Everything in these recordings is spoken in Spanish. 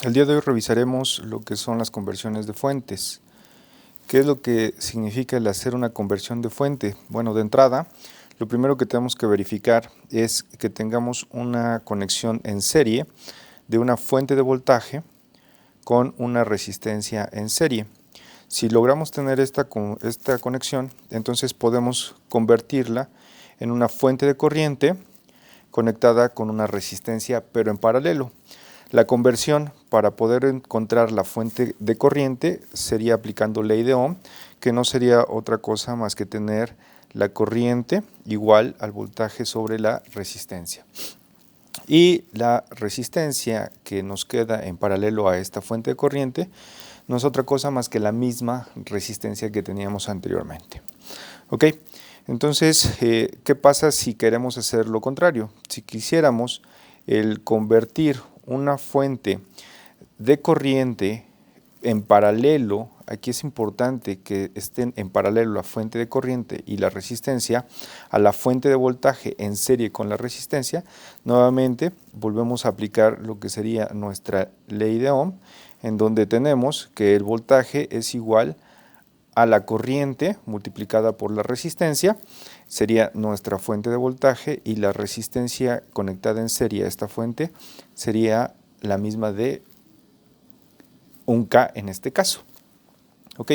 El día de hoy revisaremos lo que son las conversiones de fuentes. ¿Qué es lo que significa el hacer una conversión de fuente? Bueno, de entrada, lo primero que tenemos que verificar es que tengamos una conexión en serie de una fuente de voltaje con una resistencia en serie. Si logramos tener esta conexión, entonces podemos convertirla en una fuente de corriente conectada con una resistencia, pero en paralelo. La conversión para poder encontrar la fuente de corriente sería aplicando ley de Ohm, que no sería otra cosa más que tener la corriente igual al voltaje sobre la resistencia. Y la resistencia que nos queda en paralelo a esta fuente de corriente no es otra cosa más que la misma resistencia que teníamos anteriormente. ¿Ok? Entonces, ¿qué pasa si queremos hacer lo contrario? Si quisiéramos el convertir una fuente de corriente en paralelo, aquí es importante que estén en paralelo la fuente de corriente y la resistencia a la fuente de voltaje en serie con la resistencia, nuevamente volvemos a aplicar lo que sería nuestra ley de Ohm, en donde tenemos que el voltaje es igual a la corriente multiplicada por la resistencia, sería nuestra fuente de voltaje, y la resistencia conectada en serie a esta fuente sería la misma de un K en este caso. ¿Ok?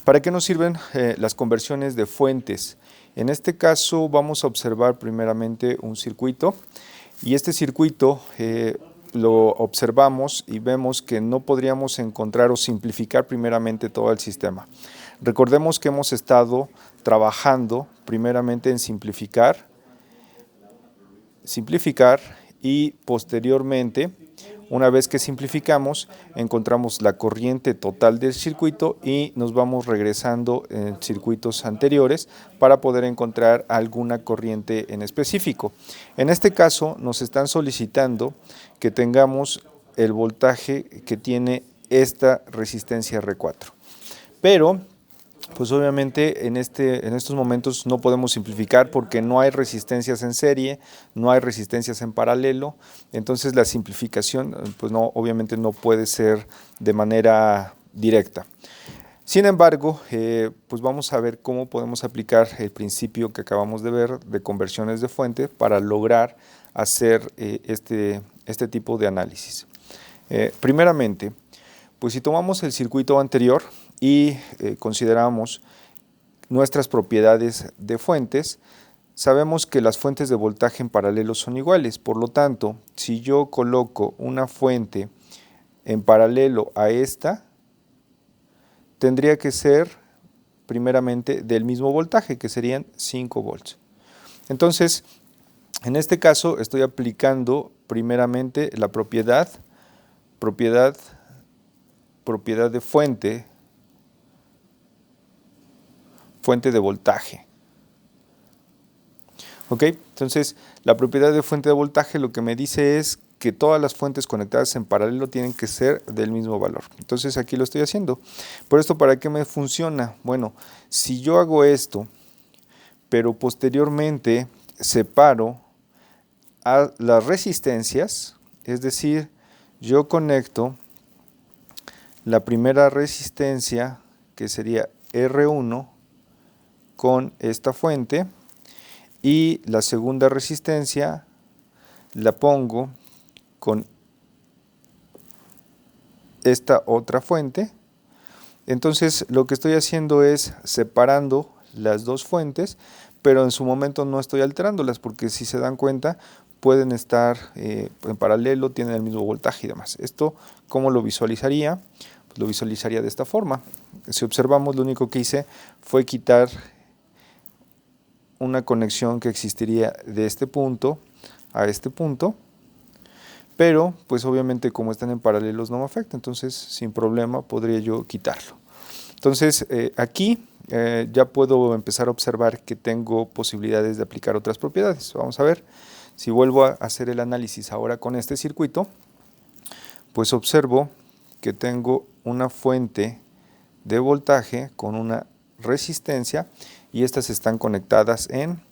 ¿Para qué nos sirven las conversiones de fuentes? En este caso vamos a observar primeramente un circuito, y este circuito lo observamos y vemos que no podríamos encontrar o simplificar primeramente todo el sistema. Recordemos que hemos estado trabajando primeramente en simplificar y posteriormente, una vez que simplificamos, encontramos la corriente total del circuito y nos vamos regresando en circuitos anteriores para poder encontrar alguna corriente en específico. En este caso nos están solicitando que tengamos el voltaje que tiene esta resistencia R4. Pero pues obviamente en estos momentos no podemos simplificar porque no hay resistencias en serie, no hay resistencias en paralelo, entonces la simplificación pues obviamente no puede ser de manera directa. Sin embargo, pues vamos a ver cómo podemos aplicar el principio que acabamos de ver de conversiones de fuente para lograr hacer este tipo de análisis. Primeramente, pues si tomamos el circuito anterior y consideramos nuestras propiedades de fuentes, sabemos que las fuentes de voltaje en paralelo son iguales. Por lo tanto, si yo coloco una fuente en paralelo a esta, tendría que ser primeramente del mismo voltaje, que serían 5 volts. Entonces, en este caso estoy aplicando primeramente la propiedad de fuente de voltaje. ¿Ok? Entonces, la propiedad de fuente de voltaje lo que me dice es que todas las fuentes conectadas en paralelo tienen que ser del mismo valor. Entonces, aquí lo estoy haciendo. ¿Por esto para qué me funciona? Bueno, si yo hago esto, pero posteriormente separo a las resistencias, es decir, yo conecto la primera resistencia, que sería R1, con esta fuente, y la segunda resistencia la pongo con esta otra fuente. Entonces lo que estoy haciendo es separando las dos fuentes, pero en su momento no estoy alterándolas, porque si se dan cuenta pueden estar en paralelo, tienen el mismo voltaje y demás. Esto, ¿cómo lo visualizaría? Pues lo visualizaría de esta forma. Si observamos, lo único que hice fue quitar una conexión que existiría de este punto a este punto, pero pues obviamente como están en paralelos no me afecta, entonces sin problema podría yo quitarlo. Entonces aquí ya puedo empezar a observar que tengo posibilidades de aplicar otras propiedades. Vamos a ver, si vuelvo a hacer el análisis ahora con este circuito, pues observo que tengo una fuente de voltaje con una resistencia y estas están conectadas en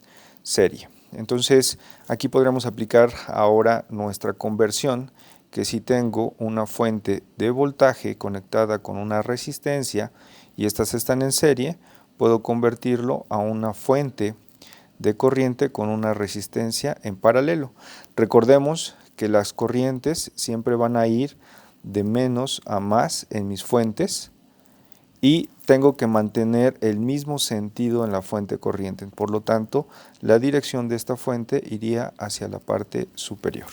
serie. Entonces aquí podríamos aplicar ahora nuestra conversión, que si tengo una fuente de voltaje conectada con una resistencia y estas están en serie, puedo convertirlo a una fuente de corriente con una resistencia en paralelo. Recordemos que las corrientes siempre van a ir de menos a más en mis fuentes y tengo que mantener el mismo sentido en la fuente corriente. Por lo tanto, la dirección de esta fuente iría hacia la parte superior.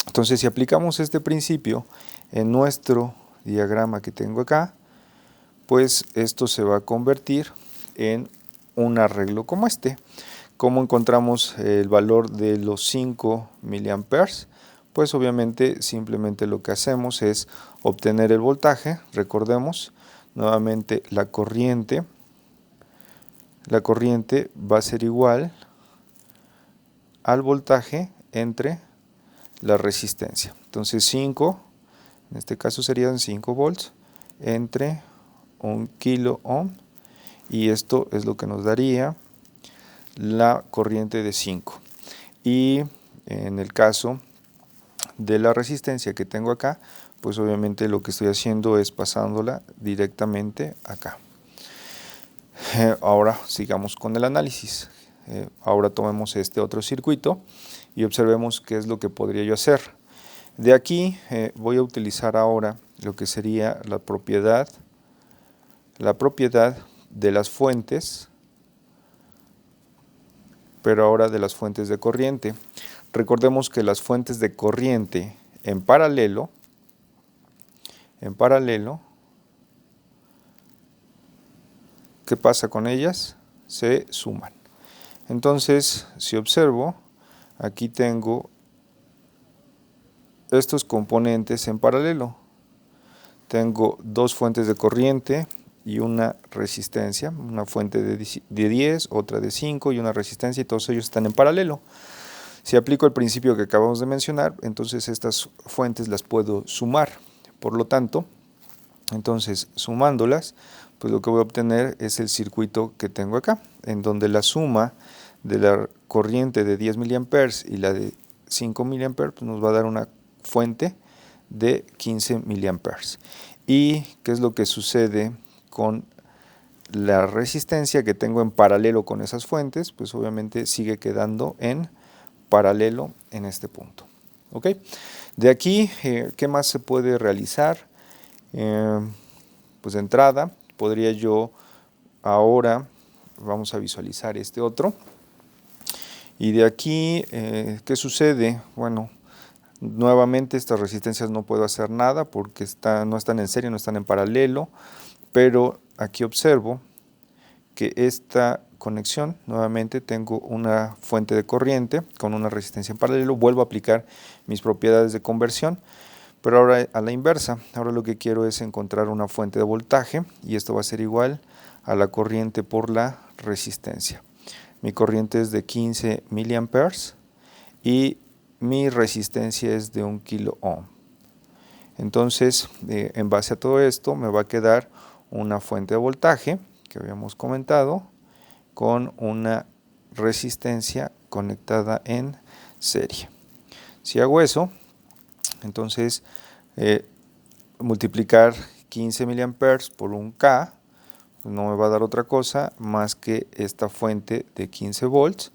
Entonces, si aplicamos este principio en nuestro diagrama que tengo acá, pues esto se va a convertir en un arreglo como este. ¿Cómo encontramos el valor de los 5 miliamperes? Pues obviamente simplemente lo que hacemos es obtener el voltaje. Recordemos nuevamente la corriente va a ser igual al voltaje entre la resistencia. Entonces 5, en este caso serían 5 volts entre 1 kilo ohm, y esto es lo que nos daría la corriente de 5. Y en el caso de la resistencia que tengo acá, pues obviamente lo que estoy haciendo es pasándola directamente acá. Ahora sigamos con el análisis. Ahora tomemos este otro circuito y observemos qué es lo que podría yo hacer. De aquí voy a utilizar ahora lo que sería la propiedad de las fuentes, pero ahora de las fuentes de corriente. Recordemos que las fuentes de corriente en paralelo, ¿qué pasa con ellas? Se suman. Entonces, si observo, aquí tengo estos componentes en paralelo. Tengo dos fuentes de corriente y una resistencia, una fuente de 10, otra de 5 y una resistencia, y todos ellos están en paralelo. Si aplico el principio que acabamos de mencionar, entonces estas fuentes las puedo sumar. Por lo tanto, entonces sumándolas, pues lo que voy a obtener es el circuito que tengo acá, en donde la suma de la corriente de 10 miliamperes y la de 5 miliamperes pues nos va a dar una fuente de 15 miliamperes. ¿Y qué es lo que sucede con la resistencia que tengo en paralelo con esas fuentes? Pues obviamente sigue quedando en paralelo en este punto. ¿Ok? De aquí, ¿qué más se puede realizar? Pues de entrada, podría yo ahora, vamos a visualizar este otro. Y de aquí, ¿qué sucede? Bueno, nuevamente estas resistencias no puedo hacer nada porque no están en serie, no están en paralelo, pero aquí observo que esta conexión, nuevamente tengo una fuente de corriente con una resistencia en paralelo, vuelvo a aplicar mis propiedades de conversión, pero ahora a la inversa. Ahora lo que quiero es encontrar una fuente de voltaje y esto va a ser igual a la corriente por la resistencia. Mi corriente es de 15 miliamperes y mi resistencia es de 1 kilo ohm. Entonces, en base a todo esto, me va a quedar una fuente de voltaje que habíamos comentado con una resistencia conectada en serie. Si hago eso, entonces multiplicar 15 miliamperes por 1K no me va a dar otra cosa más que esta fuente de 15 volts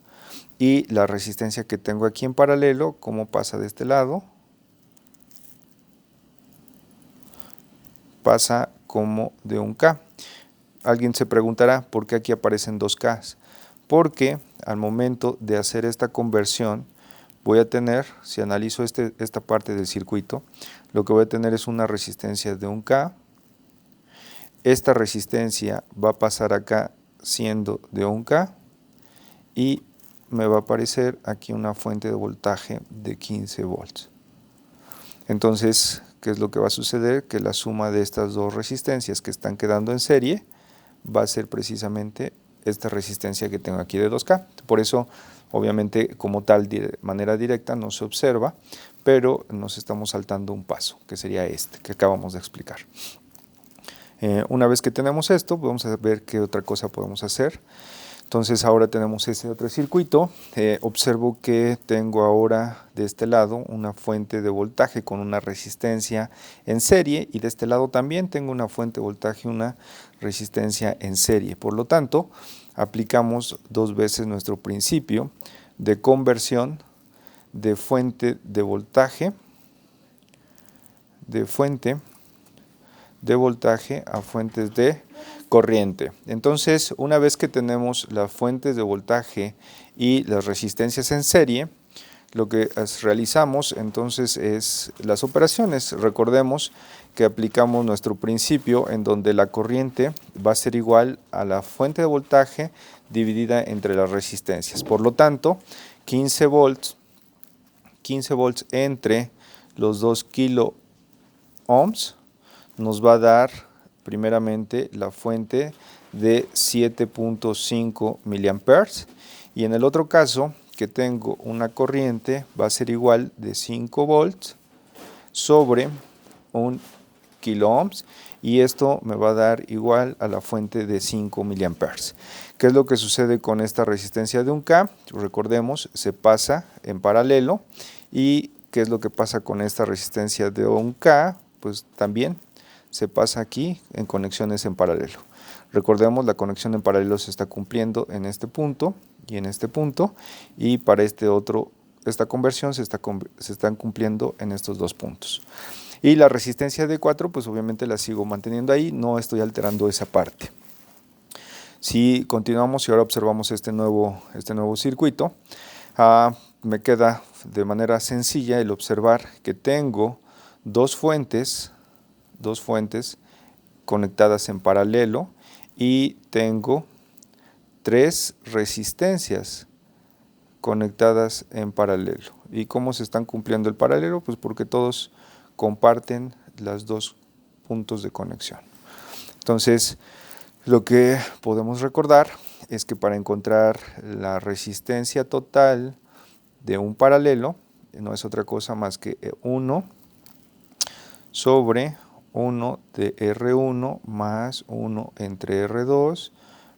y la resistencia que tengo aquí en paralelo, como pasa de este lado, pasa como de 1K. Alguien se preguntará por qué aquí aparecen 2K. Porque al momento de hacer esta conversión voy a tener, si analizo esta parte del circuito, lo que voy a tener es una resistencia de 1K. Esta resistencia va a pasar acá siendo de 1K y me va a aparecer aquí una fuente de voltaje de 15 volts. Entonces, ¿qué es lo que va a suceder? Que la suma de estas dos resistencias que están quedando en serie va a ser precisamente esta resistencia que tengo aquí de 2K. Por eso, obviamente, como tal, de manera directa no se observa, pero nos estamos saltando un paso, que sería este, que acabamos de explicar. Una vez que tenemos esto, vamos a ver qué otra cosa podemos hacer. Entonces ahora tenemos ese otro circuito. Observo que tengo ahora de este lado una fuente de voltaje con una resistencia en serie, y de este lado también tengo una fuente de voltaje y una resistencia en serie. Por lo tanto, aplicamos dos veces nuestro principio de conversión de fuente de voltaje a fuentes de corriente. Entonces, una vez que tenemos las fuentes de voltaje y las resistencias en serie, lo que realizamos entonces es las operaciones. Recordemos que aplicamos nuestro principio en donde la corriente va a ser igual a la fuente de voltaje dividida entre las resistencias. Por lo tanto, 15 volts entre los 2 kilo ohms nos va a dar primeramente la fuente de 7.5 miliamperes, y en el otro caso que tengo una corriente va a ser igual de 5 volts sobre 1 kilo ohms, y esto me va a dar igual a la fuente de 5 miliamperes. ¿Qué es lo que sucede con esta resistencia de 1K? Recordemos, se pasa en paralelo. ¿Y qué es lo que pasa con esta resistencia de 1K? Pues también se pasa aquí en conexiones en paralelo. Recordemos, la conexión en paralelo se está cumpliendo en este punto y en este punto, y para esta conversión se están cumpliendo en estos dos puntos. Y la resistencia de 4, pues obviamente la sigo manteniendo ahí, no estoy alterando esa parte. Si continuamos y ahora observamos este nuevo circuito, me queda de manera sencilla el observar que tengo dos fuentes conectadas en paralelo, y tengo 3 resistencias conectadas en paralelo. ¿Y cómo se están cumpliendo el paralelo? Pues porque todos comparten los dos puntos de conexión. Entonces, lo que podemos recordar es que para encontrar la resistencia total de un paralelo, no es otra cosa más que 1 sobre 1 de R1 más 1 entre R2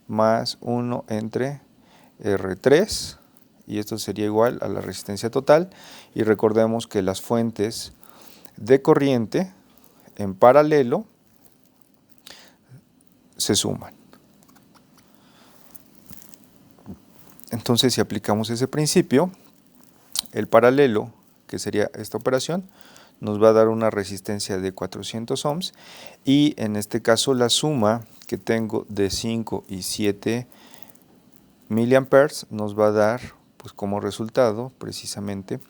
más 1 entre R3, y esto sería igual a la resistencia total. Y recordemos que las fuentes de corriente en paralelo se suman. Entonces, si aplicamos ese principio, el paralelo, que sería esta operación, nos va a dar una resistencia de 400 ohms, y en este caso la suma que tengo de 5 y 7 miliamperes nos va a dar, pues como resultado, precisamente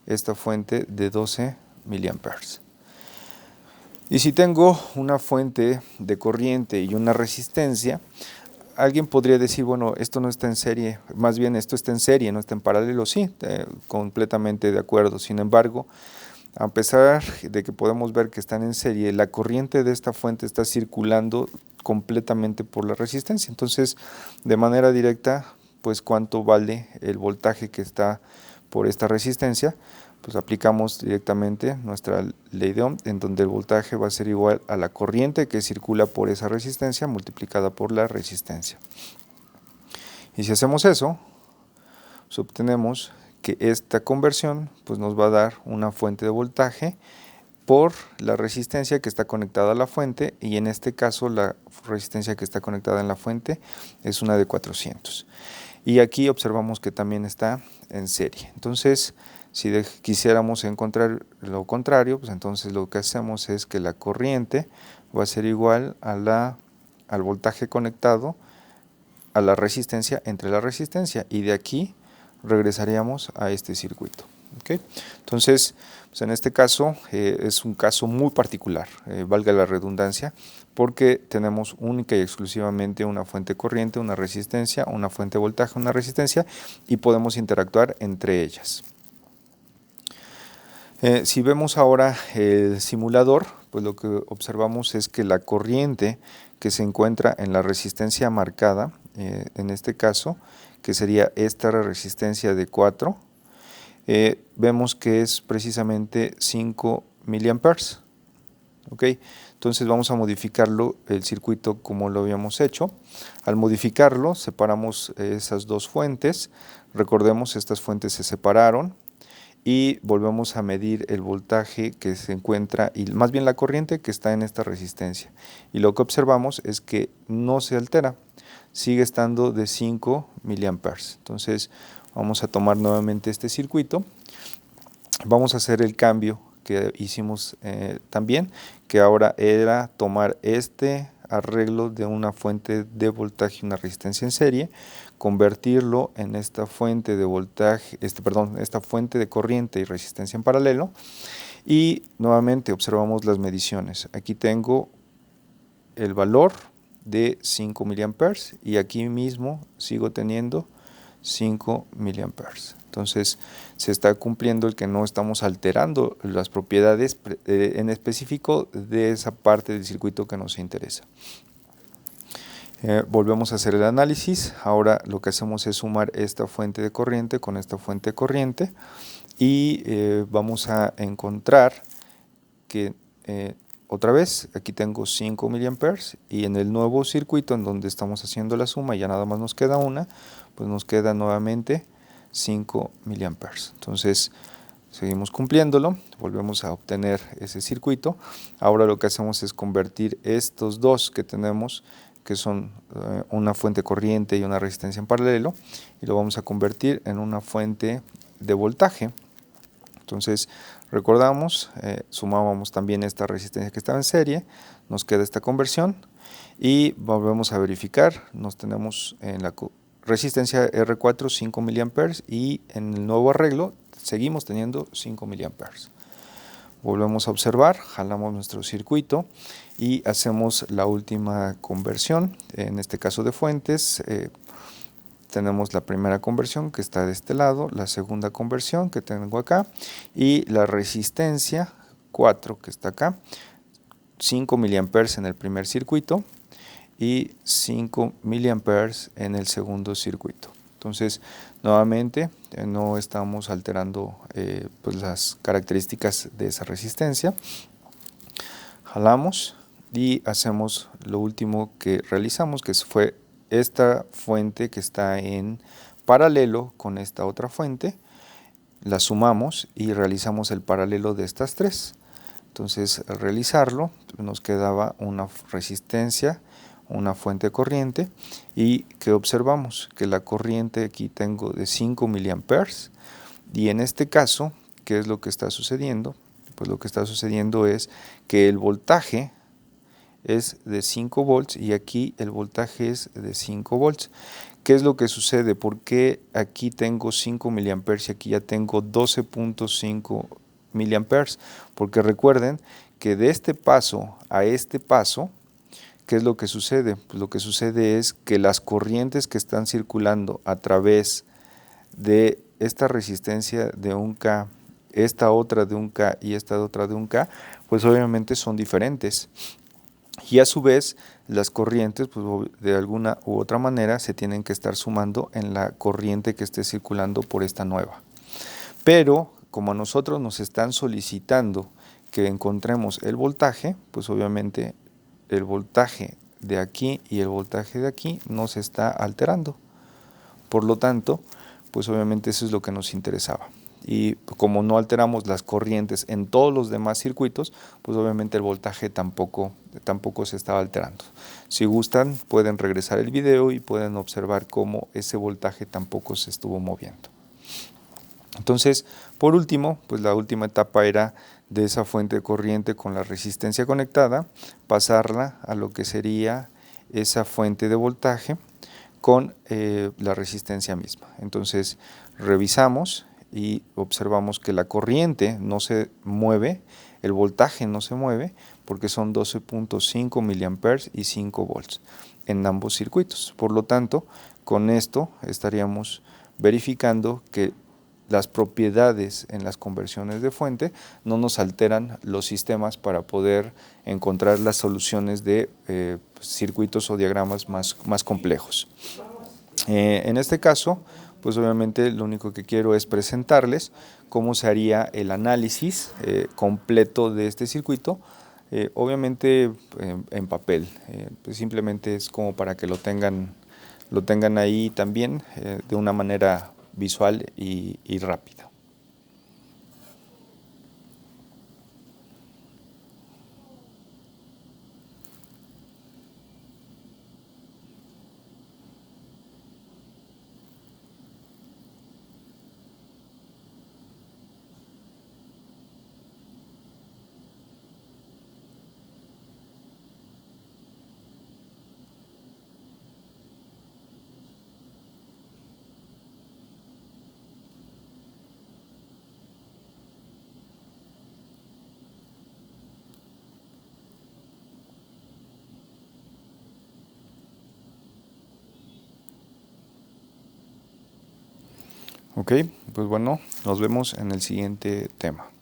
esta fuente de 12 miliamperes. Y si tengo una fuente de corriente y una resistencia, alguien podría decir, bueno, esto no está en serie, más bien esto está en serie, no está en paralelo. Sí, completamente de acuerdo. Sin embargo, a pesar de que podemos ver que están en serie, la corriente de esta fuente está circulando completamente por la resistencia. Entonces, de manera directa, pues cuánto vale el voltaje que está por esta resistencia, pues aplicamos directamente nuestra ley de Ohm, en donde el voltaje va a ser igual a la corriente que circula por esa resistencia multiplicada por la resistencia. Y si hacemos eso, pues obtenemos que esta conversión pues nos va a dar una fuente de voltaje por la resistencia que está conectada a la fuente, y en este caso la resistencia que está conectada en la fuente es una de 400. Y aquí observamos que también está en serie. Entonces, si quisiéramos encontrar lo contrario, pues entonces lo que hacemos es que la corriente va a ser igual a al voltaje conectado a la resistencia entre la resistencia, y de aquí regresaríamos a este circuito. ¿Okay? Entonces, pues en este caso es un caso muy particular, valga la redundancia, porque tenemos única y exclusivamente una fuente de corriente, una resistencia, una fuente de voltaje, una resistencia, y podemos interactuar entre ellas. Si vemos ahora el simulador, pues lo que observamos es que la corriente que se encuentra en la resistencia marcada, en este caso, que sería esta resistencia de 4, vemos que es precisamente 5 miliamperes. ¿ok? Entonces vamos a modificarlo, el circuito como lo habíamos hecho. Al modificarlo, separamos esas dos fuentes. Recordemos, estas fuentes se separaron y volvemos a medir el voltaje que se encuentra, y más bien la corriente que está en esta resistencia. Y lo que observamos es que no se altera, sigue estando de 5 miliamperes. Entonces vamos a tomar nuevamente este circuito. Vamos a hacer el cambio que hicimos también, que ahora era tomar este arreglo de una fuente de voltaje y una resistencia en serie, convertirlo en esta fuente de voltaje, esta fuente de corriente y resistencia en paralelo, y nuevamente observamos las mediciones. Aquí tengo el valor de 5 miliamperes y aquí mismo sigo teniendo 5 miliamperes. Entonces se está cumpliendo el que no estamos alterando las propiedades en específico de esa parte del circuito que nos interesa. Volvemos a hacer el análisis. Ahora lo que hacemos es sumar esta fuente de corriente con esta fuente de corriente y vamos a encontrar que otra vez aquí tengo 5 miliamperes y en el nuevo circuito en donde estamos haciendo la suma, ya nada más nos queda una, pues nos queda nuevamente 5 miliamperes. Entonces seguimos cumpliéndolo, volvemos a obtener ese circuito. Ahora lo que hacemos es convertir estos dos que tenemos, que son una fuente corriente y una resistencia en paralelo, y lo vamos a convertir en una fuente de voltaje. Entonces recordamos, sumábamos también esta resistencia que estaba en serie, nos queda esta conversión y volvemos a verificar. Nos tenemos en la resistencia R4 5 miliamperes y en el nuevo arreglo seguimos teniendo 5 miliamperes. Volvemos a observar, jalamos nuestro circuito y hacemos la última conversión, en este caso de fuentes. Tenemos la primera conversión que está de este lado, la segunda conversión que tengo acá y la resistencia 4 que está acá, 5 miliamperes en el primer circuito y 5 miliamperes en el segundo circuito. Entonces nuevamente no estamos alterando pues las características de esa resistencia. Jalamos y hacemos lo último que realizamos, que fue esta fuente que está en paralelo con esta otra fuente, la sumamos y realizamos el paralelo de estas tres. Entonces al realizarlo nos quedaba una resistencia, una fuente de corriente, y que observamos que la corriente aquí tengo de 5 miliamperes y en este caso, ¿qué es lo que está sucediendo? Pues lo que está sucediendo es que el voltaje es de 5 volts y aquí el voltaje es de 5 volts. ¿Qué es lo que sucede? ¿Por qué aquí tengo 5 miliamperes y aquí ya tengo 12.5 miliamperes? Porque recuerden que de este paso a este paso, ¿qué es lo que sucede? Pues lo que sucede es que las corrientes que están circulando a través de esta resistencia de un K, esta otra de un K y esta otra de un K, pues obviamente son diferentes. Y a su vez, las corrientes, pues, de alguna u otra manera, se tienen que estar sumando en la corriente que esté circulando por esta nueva. Pero, como a nosotros nos están solicitando que encontremos el voltaje, pues obviamente el voltaje de aquí y el voltaje de aquí no se está alterando. Por lo tanto, pues obviamente eso es lo que nos interesaba. Y como no alteramos las corrientes en todos los demás circuitos, pues obviamente el voltaje tampoco se estaba alterando. Si gustan, pueden regresar el video y pueden observar cómo ese voltaje tampoco se estuvo moviendo. Entonces, por último, pues la última etapa era de esa fuente de corriente con la resistencia conectada, pasarla a lo que sería esa fuente de voltaje con la resistencia misma. Entonces, revisamos y observamos que la corriente no se mueve, el voltaje no se mueve, porque son 12.5 miliamperes y 5 volts en ambos circuitos. Por lo tanto, con esto estaríamos verificando que las propiedades en las conversiones de fuente no nos alteran los sistemas para poder encontrar las soluciones de circuitos o diagramas más complejos. En este caso, pues obviamente lo único que quiero es presentarles cómo se haría el análisis completo de este circuito Obviamente en papel, pues simplemente es como para que lo tengan ahí también de una manera visual y rápida. Ok, pues bueno, nos vemos en el siguiente tema.